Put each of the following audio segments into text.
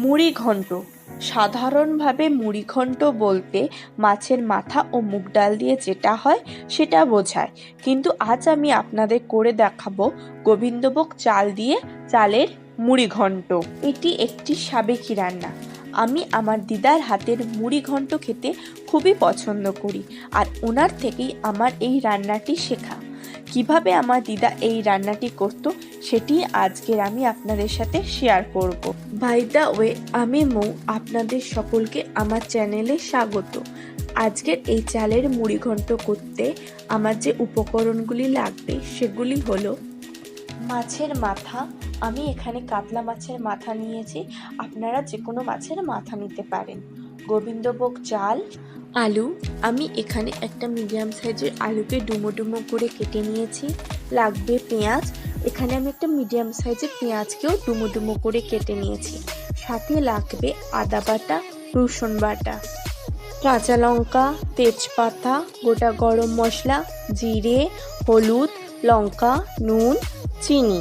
মুড়িঘণ্ট। সাধারণভাবে মুড়িঘণ্ট বলতে মাছের মাথা ও মুগ ডাল দিয়ে যেটা হয় সেটা বোঝায়, কিন্তু আজ আমি আপনাদের করে দেখাবো গোবিন্দভোগ চাল দিয়ে চালের মুড়িঘণ্ট। এটি একটি সাবেকি রান্না। আমি আমার দিদার হাতের মুড়িঘণ্ট খেতে খুবই পছন্দ করি, আর ওনার থেকেই আমার এই রান্নাটি শেখা। কিভাবে আমার দিদা এই রান্নাটি করতো সেটি আজকের আমি আপনাদের সাথে শেয়ার করব। বাই দ্য ওয়ে, আমি মৌ, আপনাদের সকলকে আমার চ্যানেলে স্বাগত। আজকের এই চালের মুড়িঘণ্ট করতে আমার যে উপকরণগুলি লাগবে সেগুলি হলো মাছের মাথা। আমি এখানে কাতলা মাছের মাথা নিয়েছি, আপনারা যে কোনো মাছের মাথা নিতে পারেন। গোবিন্দভোগ চাল, আলু, আমি এখানে একটা মিডিয়াম সাইজের আলুকে ডুমো ডুমো করে কেটে নিয়েছি। লাগবে পেঁয়াজ, এখানে আমি একটা মিডিয়াম সাইজের পেঁয়াজকেও ডুমো ডুমো করে কেটে নিয়েছি। সাথে লাগবে আদা বাটা, রসুন বাটা, কাঁচা লঙ্কা, তেজপাতা, গোটা গরম মশলা, জিরে, হলুদ, লঙ্কা, নুন, চিনি।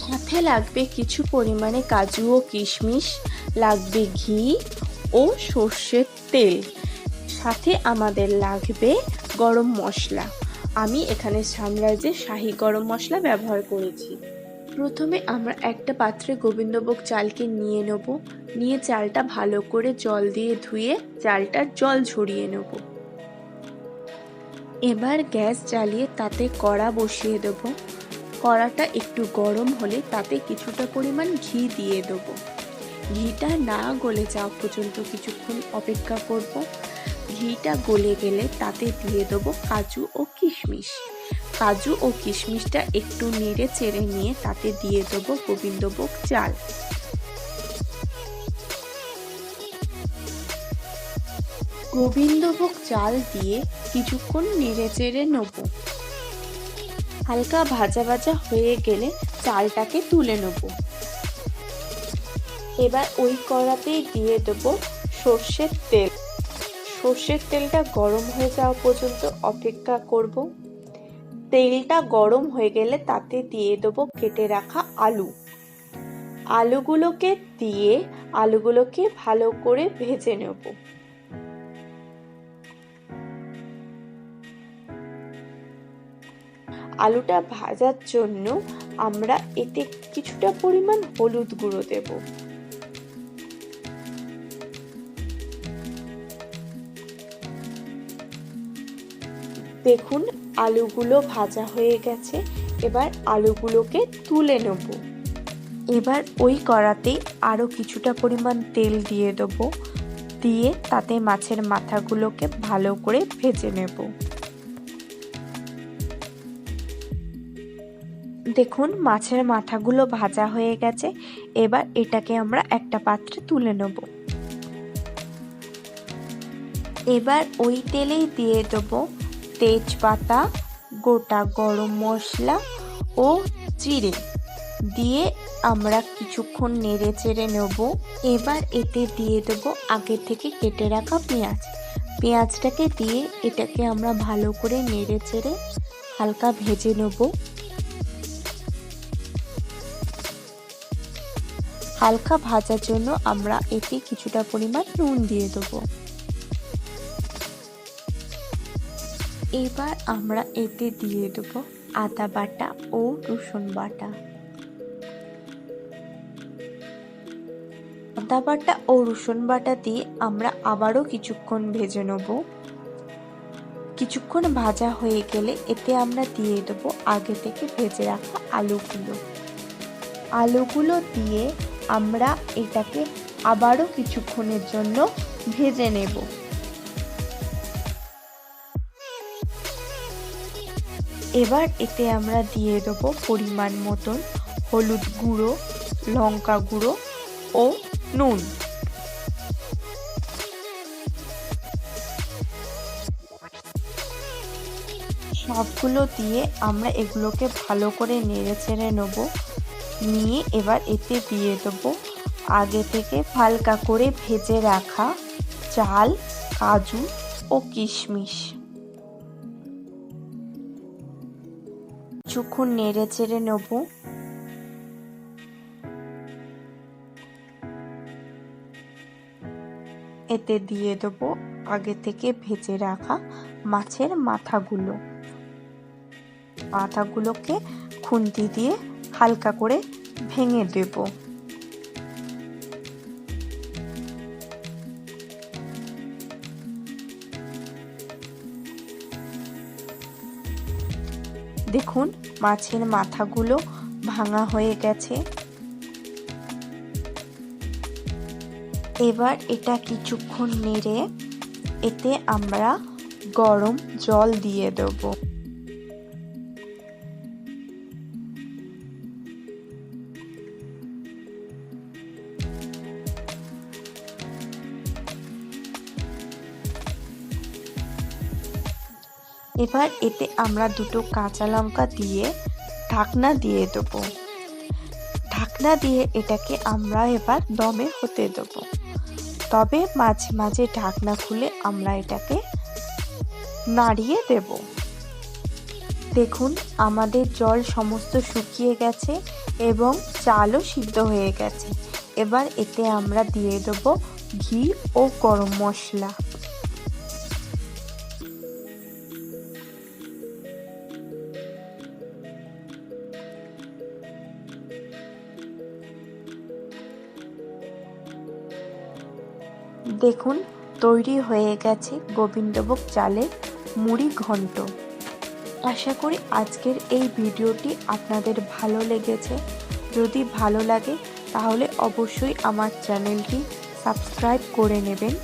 সাথে লাগবে কিছু পরিমাণে কাজু ও কিশমিশ, লাগবে ঘি ও সর্ষের তেল। সাথে আমাদের লাগবে গরম মশলা। আমি এখানে সানরাইজের শাহি গরম মশলা ব্যবহার করেছি। প্রথমে আমরা একটা পাত্রে গোবিন্দভোগ চালকে নিয়ে নেব। নিয়ে চালটা ভালো করে জল দিয়ে ধুয়ে চালটার জল ঝরিয়ে নেব। এবার গ্যাস জ্বালিয়ে তাতে কড়া বসিয়ে দেব। কড়াটা একটু গরম হলে তাতে কিছুটা পরিমাণ ঘি দিয়ে দেব। ঘিটা না গলে যাওয়া পর্যন্ত কিছুক্ষণ অপেক্ষা করব। ঘিটা গলে গেলে তাতে দিয়ে দেব কাজু ও কিশমিশ। কাজু ও কিশমিশটা একটু নেড়ে চেড়ে নিয়ে তাতে দিয়ে দেব গোবিন্দভোগ চাল। গোবিন্দভোগ চাল দিয়ে কিছুক্ষণ নেড়ে চেড়ে নেব। হালকা ভাজা ভাজা হয়ে গেলে চালটাকে তুলে নেব। এবার ওই কড়াতেই দিয়ে দেব সর্ষের তেল। সর্ষের তেলটা গরম হয়ে যাওয়া পর্যন্ত অপেক্ষা করব। তেলটা গরম হয়ে গেলে তাতে দিয়ে দেব কেটে রাখা আলু। আলুগুলোকে দিয়ে আলুগুলোকে ভালো করে ভেজে নেব। আলুটা ভাজার জন্য আমরা এতে কিছুটা পরিমাণ হলুদ গুঁড়ো দেব। দেখুন আলুগুলো ভাজা হয়ে গেছে। এবার আলুগুলোকে তুলে নেব। এবার ওই কড়াতেই আরো কিছুটা পরিমাণ তেল দিয়ে দেব। দিয়ে তাতে মাছের মাথাগুলোকে ভালো করে ভেজে নেব। দেখুন মাছের মাথাগুলো ভাজা হয়ে গেছে। এবার এটাকে আমরা একটা পাত্রে তুলে নেব। এবার ওই তেলেই দিয়ে দেব তেজপাতা, গোটা গরম মশলা ও জিরে। দিয়ে আমরা কিছুক্ষণ নেড়ে চেড়ে নেব। এবার এতে দিয়ে দেব আগে থেকে কেটে রাখা পেঁয়াজ। পেঁয়াজটাকে দিয়ে এটাকে আমরা ভালো করে নেড়ে চেড়ে হালকা ভেজে নেব। হালকা ভাজার জন্য আমরা এতে কিছুটা পরিমাণ নুন দিয়ে দেব। এবার আমরা এতে দিয়ে দেব আদা বাটা ও রসুন বাটা। আদা বাটা ও রসুন বাটা দিয়ে আমরা আবারও কিছুক্ষণ ভেজে নেব। কিছুক্ষণ ভাজা হয়ে গেলে এতে আমরা দিয়ে দেব আগে থেকে ভেজে রাখা আলুগুলো। আলুগুলো দিয়ে আমরা এটাকে আবারও কিছুক্ষণের জন্য ভেজে নেব। এবার এতে আমরা দিয়ে দেব পরিমাণ মতন হলুদ গুঁড়ো, লঙ্কা গুঁড়ো ও নুন। সবগুলো দিয়ে আমরা এগুলোকে ভালো করে নেড়ে চেড়ে নেব। নিয়ে এবার এতে দিয়ে দেব আগে থেকে হালকা করে ভেজে রাখা চাল, কাজু ও কিশমিশ। কিছুক্ষণ নেড়ে চেড়ে নেব। এতে দিয়ে দেবো আগে থেকে ভেজে রাখা মাছের মাথাগুলোকে খুন্তি দিয়ে হালকা করে ভেঙে দেব। দেখুন মাছের মাথাগুলো ভাঙা হয়ে গেছে। এবার এটা কিছুক্ষণ নেড়ে এতে আমরা গরম জল দিয়ে দেব। এবার এতে আমরা দুটো কাঁচা লঙ্কা দিয়ে ঢাকনা দিয়ে দেব। ঢাকনা দিয়ে এটাকে আমরা এবার দমে হতে দেব। তবে মাঝে মাঝে ঢাকনা খুলে আমরা এটাকে নাড়িয়ে দেব। দেখুন আমাদের জল সমস্ত শুকিয়ে গেছে এবং চালও সিদ্ধ হয়ে গেছে। এবার এতে আমরা দিয়ে দেব ঘি ও গরম মশলা। দেখুন তৈরি হয়ে গেছে গোবিন্দভোগ চালের মুড়ি ঘন্ট। আশা করি আজকের এই ভিডিওটি আপনাদের ভালো লেগেছে। যদি ভালো লাগে তাহলে অবশ্যই আমার চ্যানেলটি সাবস্ক্রাইব করে নেবেন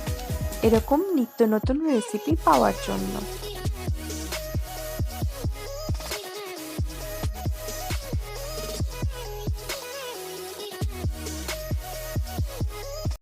এরকম নিত্য নতুন রেসিপি পাওয়ার জন্য।